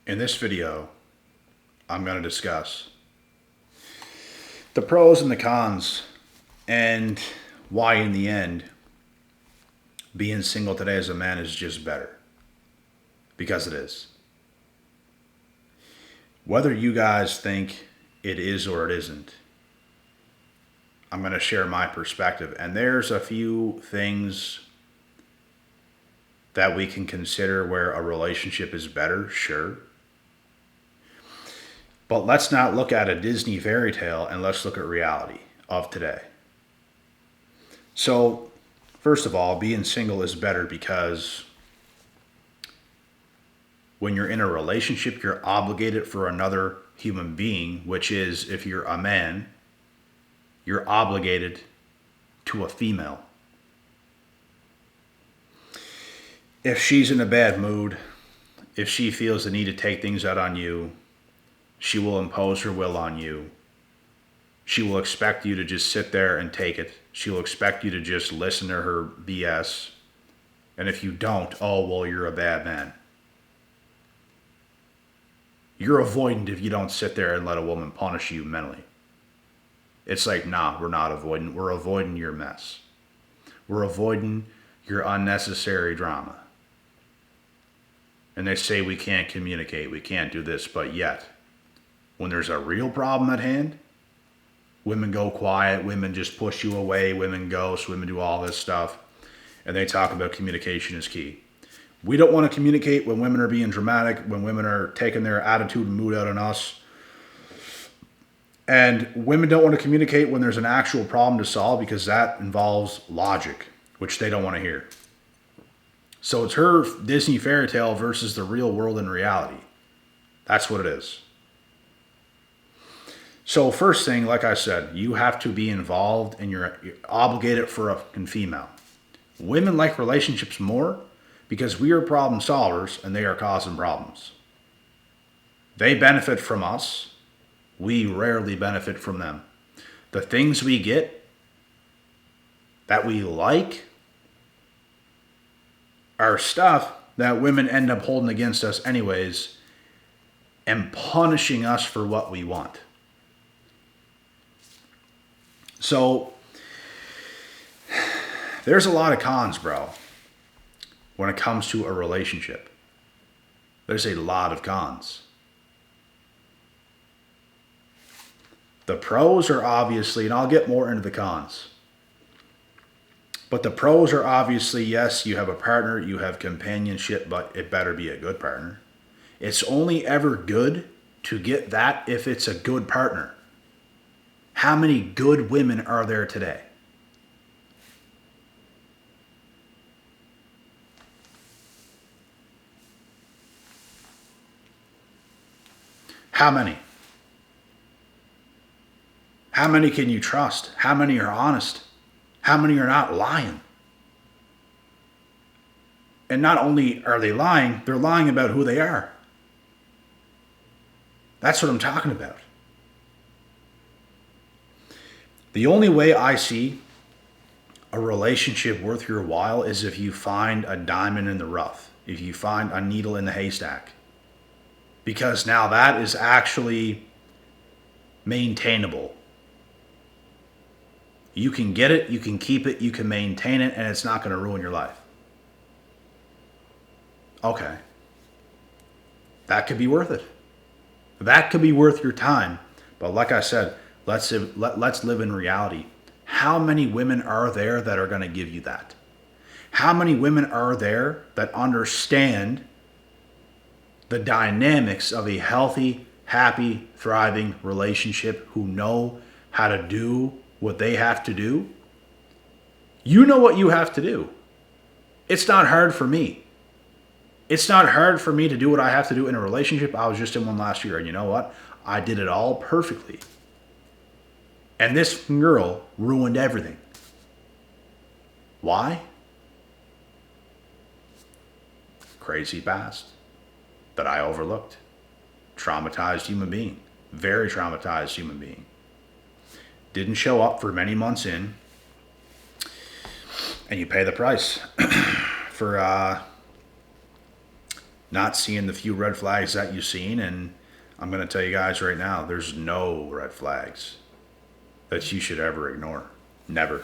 In this video, I'm going to discuss the pros and the cons and why in the end being single today as a man is just better. Because it is. Whether you guys think it is or it isn't, I'm going to share my perspective. And there's a few things that we can consider where a relationship is better, sure. But let's not look at a Disney fairy tale and let's look at reality of today. So, first of all, being single is better because when you're in a relationship, you're obligated for another human being, which is, if you're a man, you're obligated to a female. If she's in a bad mood, if she feels the need to take things out on you, she will impose her will on you. She will expect you to just sit there and take it. She will expect you to just listen to her BS. And if you don't, oh, well, you're a bad man. You're avoidant if you don't sit there and let a woman punish you mentally. It's like, nah, we're not avoidant. We're avoiding your mess. We're avoiding your unnecessary drama. And they say we can't communicate, we can't do this, but yet, when there's a real problem at hand, women go quiet, women just push you away, women ghost, women do all this stuff, and they talk about communication is key. We don't want to communicate when women are being dramatic, when women are taking their attitude and mood out on us. And women don't want to communicate when there's an actual problem to solve because that involves logic, which they don't want to hear. So it's her Disney fairy tale versus the real world and reality. That's what it is. So first thing, like I said, you have to be involved and you're obligated for a female. Women like relationships more because we are problem solvers and they are causing problems. They benefit from us. We rarely benefit from them. The things we get that we like are stuff that women end up holding against us anyways and punishing us for what we want. So, there's a lot of cons, bro, when it comes to a relationship. There's a lot of cons. The pros are obviously, and I'll get more into the cons, but the pros are obviously, yes, you have a partner, you have companionship, but it better be a good partner. It's only ever good to get that if it's a good partner. How many good women are there today? How many? How many can you trust? How many are honest? How many are not lying? And not only are they lying, they're lying about who they are. That's what I'm talking about. The only way I see a relationship worth your while is if you find a diamond in the rough, if you find a needle in the haystack. Because now that is actually maintainable. You can get it, you can keep it, you can maintain it, and it's not going to ruin your life. Okay. That could be worth it. That could be worth your time. But like I said, let's live in reality. How many women are there that are going to give you that? How many women are there that understand the dynamics of a healthy, happy, thriving relationship, who know how to do what they have to do? You know what you have to do. It's not hard for me. It's not hard for me to do what I have to do in a relationship. I was just in one last year, and you know what? I did it all perfectly. And this girl ruined everything. Why? Crazy past that I overlooked. Traumatized human being. Very traumatized human being. Didn't show up for many months in. And you pay the price for not seeing the few red flags that you've seen. And I'm going to tell you guys right now, there's no red flags that you should ever ignore. Never.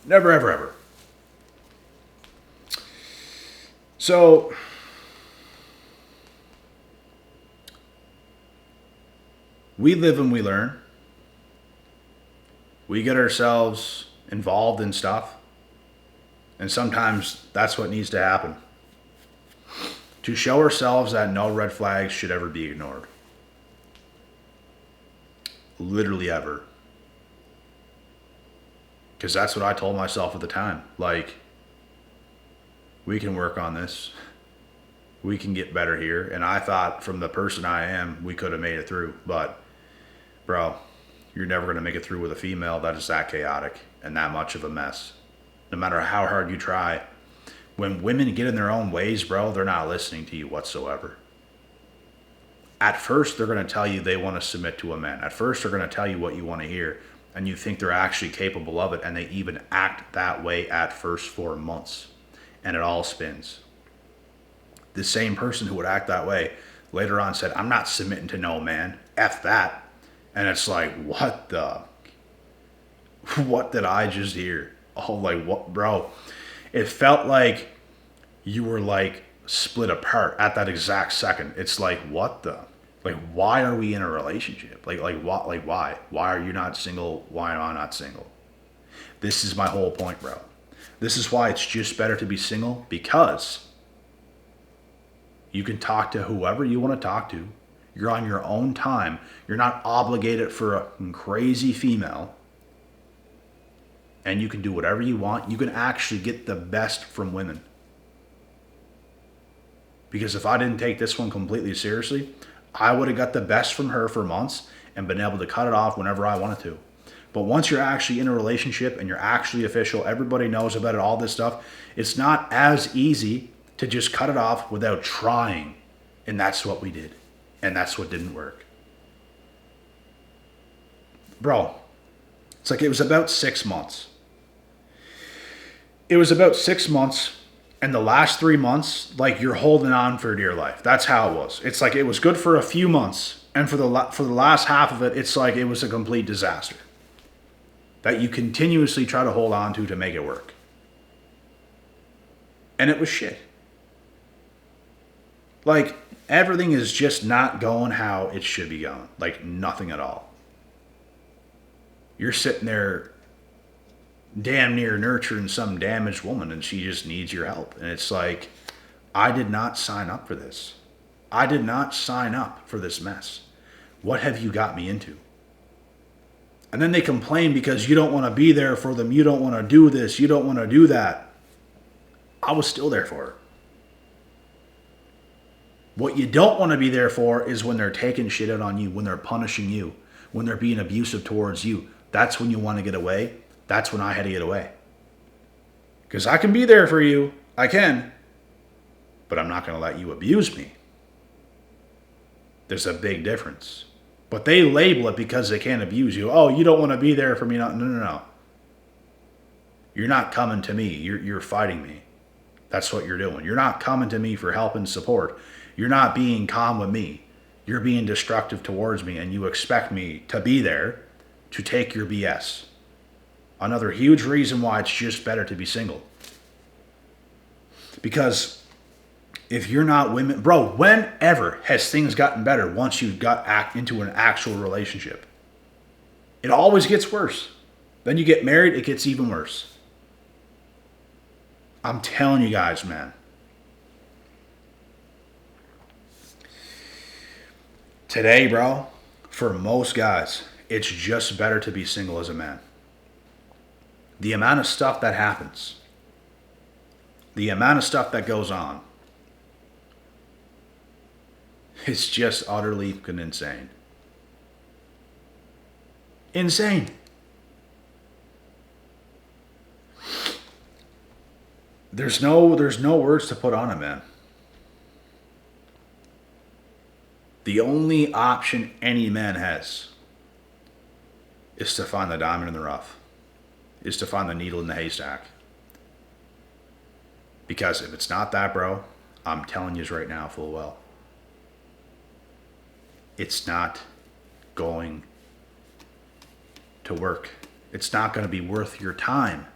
Never, ever, ever. So, we live and we learn. We get ourselves involved in stuff. And sometimes that's what needs to happen. To show ourselves that no red flags should ever be ignored. Literally ever. Because that's what I told myself at the time. Like, we can work on this. We can get better here. And I thought from the person I am, we could have made it through. But, bro, you're never going to make it through with a female that is that chaotic and that much of a mess. No matter how hard you try. When women get in their own ways, bro, they're not listening to you whatsoever. At first, they're going to tell you they want to submit to a man. At first, they're going to tell you what you want to hear. And you think they're actually capable of it. And they even act that way at first for months. And it all spins. The same person who would act that way later on said, I'm not submitting to no man. F that. And it's like, what did I just hear? Oh, like, what, bro? It felt like you were like split apart at that exact second. It's like, what the? Like, why are we in a relationship? Like what? Like, why? Why are you not single? Why am I not single? This is my whole point, bro. This is why it's just better to be single, because you can talk to whoever you want to talk to. You're on your own time. You're not obligated for a crazy female. And you can do whatever you want. You can actually get the best from women. Because if I didn't take this one completely seriously, I would have got the best from her for months and been able to cut it off whenever I wanted to. But once you're actually in a relationship and you're actually official, everybody knows about it, all this stuff, it's not as easy to just cut it off without trying. And that's what we did. And that's what didn't work. Bro, it's like it was about 6 months. It was about 6 months, and the last 3 months, like, you're holding on for dear life. That's how it was. It's like it was good for a few months, and for the last half of it, it's like it was a complete disaster that you continuously try to hold on to make it work. And it was shit. Like, everything is just not going how it should be going. Like, nothing at all. You're sitting there damn near nurturing some damaged woman, and she just needs your help. And it's like, I did not sign up for this. I did not sign up for this mess. What have you got me into? And then they complain because you don't want to be there for them. You don't want to do this. You don't want to do that. I was still there for her. What you don't want to be there for is when they're taking shit out on you, when they're punishing you, when they're being abusive towards you. That's when you want to get away. That's when I had to get away. Because I can be there for you. I can. But I'm not going to let you abuse me. There's a big difference. But they label it because they can't abuse you. Oh, you don't want to be there for me. No. You're not coming to me. You're fighting me. That's what you're doing. You're not coming to me for help and support. You're not being calm with me. You're being destructive towards me, and you expect me to be there to take your BS. Another huge reason why it's just better to be single. Because if you're not women, bro, whenever has things gotten better once you got into an actual relationship? It always gets worse. Then you get married, it gets even worse. I'm telling you guys, man. Today, bro, for most guys, it's just better to be single as a man. The amount of stuff that happens, the amount of stuff that goes on, it's just utterly fucking insane. Insane. There's no words to put on it, man. The only option any man has is to find the diamond in the rough. is to find the needle in the haystack. Because if it's not that, bro, I'm telling you right now full well, it's not going to work. It's not going to be worth your time.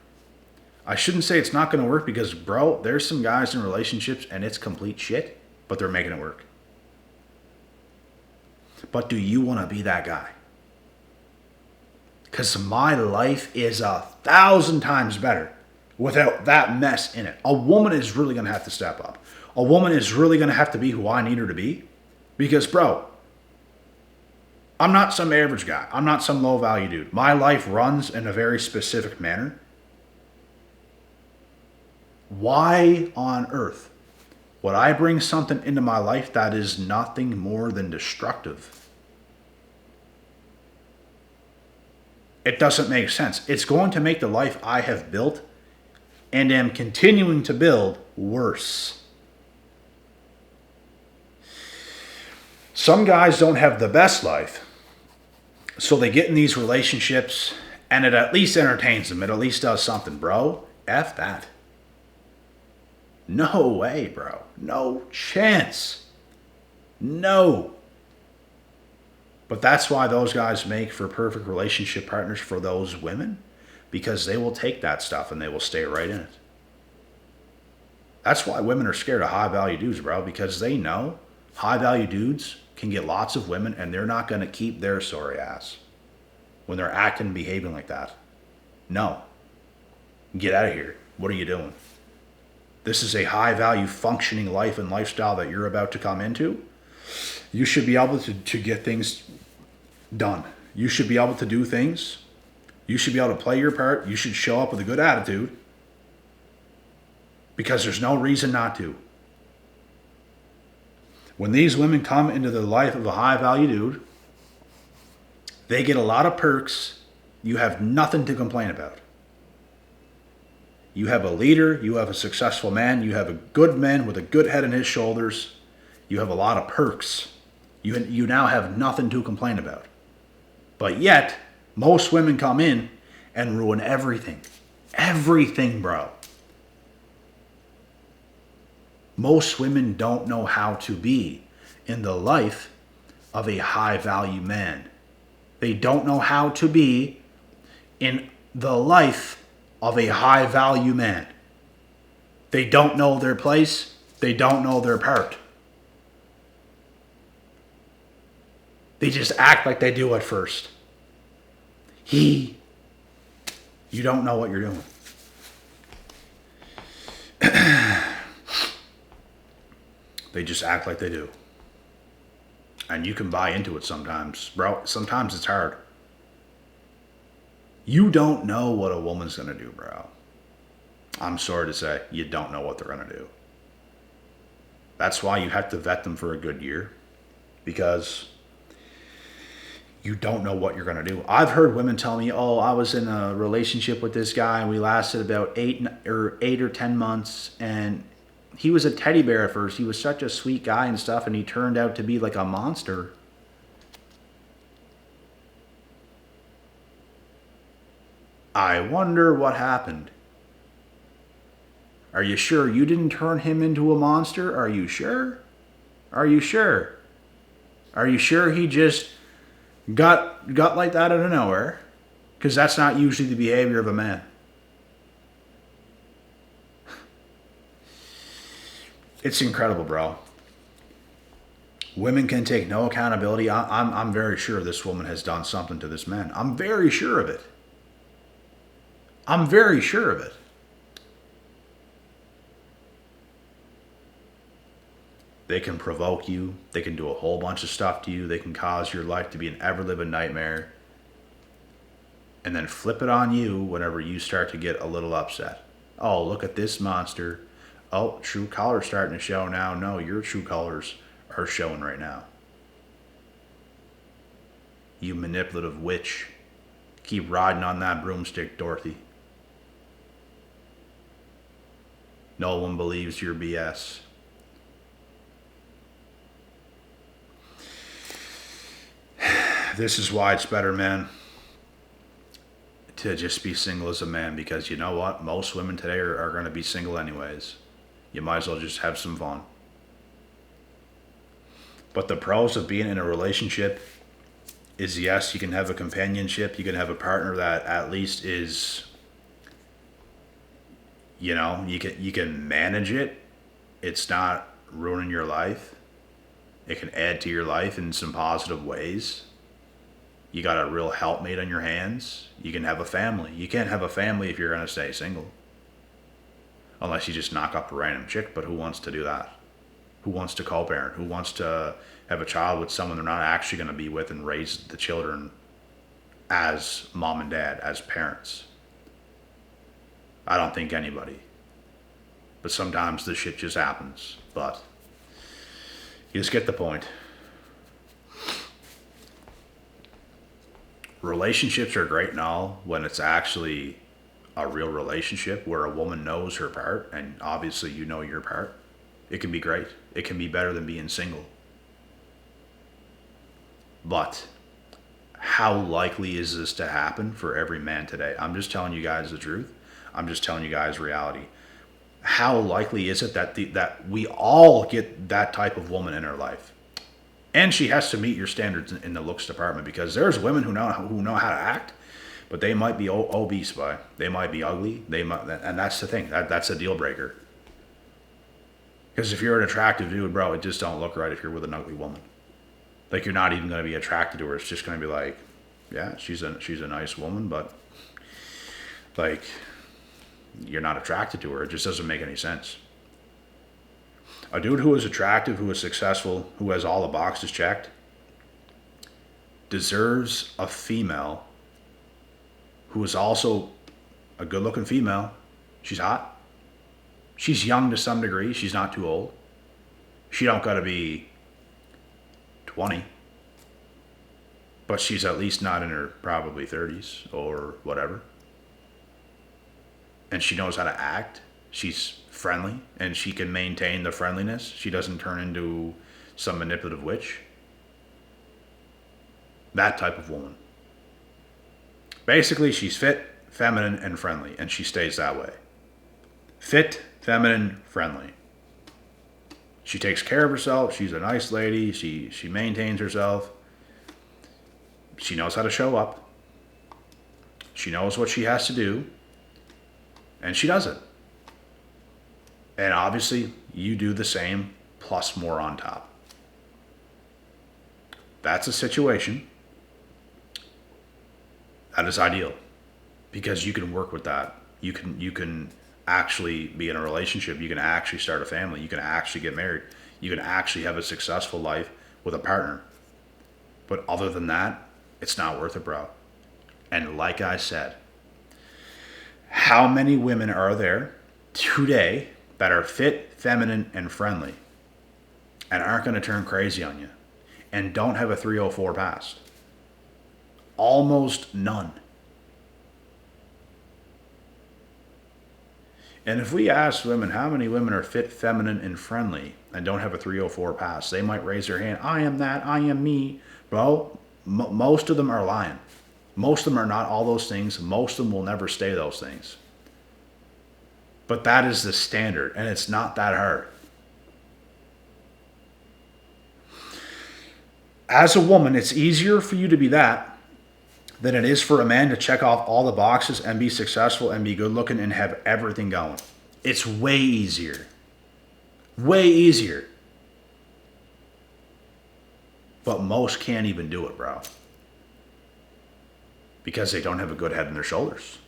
I shouldn't say it's not going to work because, bro, there's some guys in relationships and it's complete shit, but they're making it work. But do you want to be that guy? Because my life is 1,000 times better without that mess in it. A woman is really going to have to step up. A woman is really going to have to be who I need her to be. Because, bro, I'm not some average guy. I'm not some low value dude. My life runs in a very specific manner. Why on earth would I bring something into my life that is nothing more than destructive? It doesn't make sense. It's going to make the life I have built and am continuing to build worse. Some guys don't have the best life, so they get in these relationships and it at least entertains them. It at least does something, bro. F that. No way, bro. No chance. No. But that's why those guys make for perfect relationship partners for those women, because they will take that stuff and they will stay right in it. That's why women are scared of high value dudes, bro, because they know high value dudes can get lots of women and they're not going to keep their sorry ass when they're acting and behaving like that. No. Get out of here. What are you doing? This is a high value functioning life and lifestyle that you're about to come into. You should be able to get things done. You should be able to do things. You should be able to play your part. You should show up with a good attitude because there's no reason not to. When these women come into the life of a high value dude, they get a lot of perks. You have nothing to complain about. You have a leader, you have a successful man, you have a good man with a good head on his shoulders. You have a lot of perks. You now have nothing to complain about. But yet, most women come in and ruin everything. Everything, bro. Most women don't know how to be in the life of a high value man. They don't know how to be in the life of a high value man. They don't know their place. They don't know their part. They just act like they do at first. You don't know what you're doing. They just act like they do. And you can buy into it sometimes. Bro, sometimes it's hard. You don't know what a woman's going to do, bro. I'm sorry to say, you don't know what they're going to do. That's why you have to vet them for a good year. Because you don't know what you're going to do. I've heard women tell me, oh, I was in a relationship with this guy and we lasted about 8 or 10 months and he was a teddy bear at first. He was such a sweet guy and stuff and he turned out to be like a monster. I wonder what happened. Are you sure you didn't turn him into a monster? Are you sure? Are you sure? Are you sure he just got like that out of nowhere? Because that's not usually the behavior of a man. It's incredible, bro. Women can take no accountability. I'm very sure this woman has done something to this man. I'm very sure of it. I'm very sure of it. They can provoke you. They can do a whole bunch of stuff to you. They can cause your life to be an ever-living nightmare. And then flip it on you whenever you start to get a little upset. Oh, look at this monster. Oh, true colors starting to show now. No, your true colors are showing right now. You manipulative witch. Keep riding on that broomstick, Dorothy. No one believes your BS. This is why it's better, man. to just be single as a man, because you know what? Most women today are going to be single anyways. You might as well just have some fun. But the pros of being in a relationship is, yes, you can have a companionship, you can have a partner that at least is, you can manage it. It's not ruining your life. It can add to your life in some positive ways. You got a real helpmate on your hands. You can have a family. You can't have a family if you're going to stay single. Unless you just knock up a random chick, but who wants to do that? Who wants to co-parent? Who wants to have a child with someone they're not actually going to be with and raise the children as mom and dad, as parents? I don't think anybody. But sometimes this shit just happens. But you just get the point. Relationships are great and all when it's actually a real relationship where a woman knows her part, and obviously you know your part. It can be great. It can be better than being single. But how likely is this to happen for every man today? I'm just telling you guys the truth. I'm just telling you guys reality. How likely is it that we all get that type of woman in our life? And she has to meet your standards in the looks department, because there's women who know how to act, but they might be obese, they might be ugly, and that's the thing. That's a deal breaker. Because if you're an attractive dude, bro, it just don't look right if you're with an ugly woman. Like, you're not even going to be attracted to her. It's just going to be like, yeah, she's a nice woman, but like, you're not attracted to her. It just doesn't make any sense. A dude who is attractive, who is successful, who has all the boxes checked, deserves a female who is also a good-looking female. She's hot. She's young to some degree. She's not too old. She don't got to be 20. But she's at least not in her probably 30s or whatever. And she knows how to act. She's friendly, and she can maintain the friendliness. She doesn't turn into some manipulative witch. That type of woman. Basically, she's fit, feminine, and friendly, and she stays that way. Fit, feminine, friendly. She takes care of herself. She's a nice lady. She maintains herself. She knows how to show up. She knows what she has to do. And she does it. And obviously, you do the same, plus more on top. That's a situation that is ideal, because you can work with that. You can actually be in a relationship. You can actually start a family. You can actually get married. You can actually have a successful life with a partner. But other than that, it's not worth it, bro. And like I said, how many women are there today that are fit, feminine, and friendly and aren't going to turn crazy on you and don't have a 304 past? Almost none. And if we ask women, how many women are fit, feminine, and friendly and don't have a 304 pass, they might raise their hand. I am that. I am me. Bro, most of them are lying. Most of them are not all those things. Most of them will never stay those things. But that is the standard, and it's not that hard. As a woman, it's easier for you to be that than it is for a man to check off all the boxes and be successful and be good looking and have everything going. It's way easier. Way easier. But most can't even do it, bro. Because they don't have a good head on their shoulders.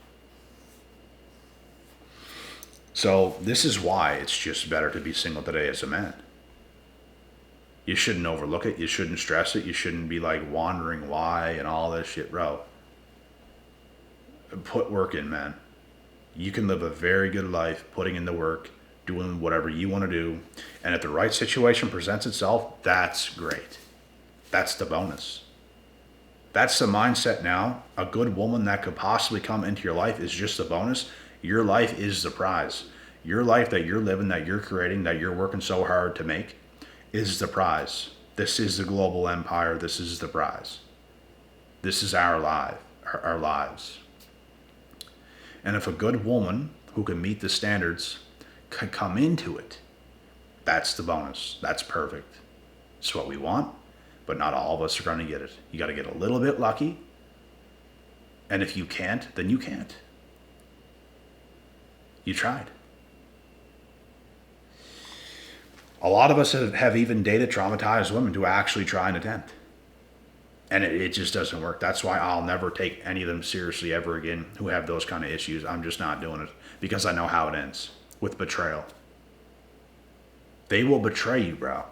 So this is why it's just better to be single today as a man. You shouldn't overlook it. You shouldn't stress it. You shouldn't be like wondering why and all this shit, bro. Put work in, man. You can live a very good life putting in the work, doing whatever you want to do. And if the right situation presents itself, that's great. That's the bonus. That's the mindset now. A good woman that could possibly come into your life is just a bonus. Your life is the prize. Your life that you're living, that you're creating, that you're working so hard to make is the prize. This is the global empire. This is the prize. This is our lives. And if a good woman who can meet the standards can come into it, that's the bonus. That's perfect. It's what we want, but not all of us are going to get it. You got to get a little bit lucky. And if you can't, then you can't. You tried. A lot of us have even dated traumatized women to actually try and attempt. And it just doesn't work. That's why I'll never take any of them seriously ever again who have those kind of issues. I'm just not doing it because I know how it ends with betrayal. They will betray you, bro,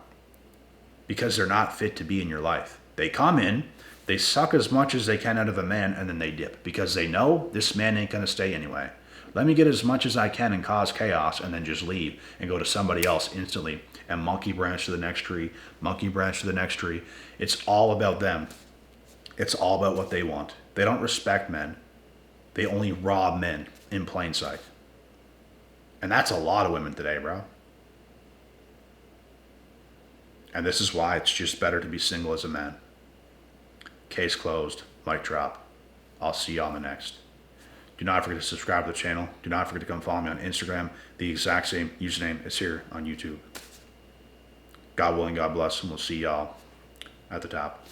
because they're not fit to be in your life. They come in, they suck as much as they can out of a man, and then they dip because they know this man ain't going to stay anyway. Let me get as much as I can and cause chaos and then just leave and go to somebody else instantly and monkey branch to the next tree, monkey branch to the next tree. It's all about them. It's all about what they want. They don't respect men. They only rob men in plain sight. And that's a lot of women today, bro. And this is why it's just better to be single as a man. Case closed. Mic drop. I'll see you on the next. Do not forget to subscribe to the channel. Do not forget to come follow me on Instagram. The exact same username is here on YouTube. God willing, God bless, and we'll see y'all at the top.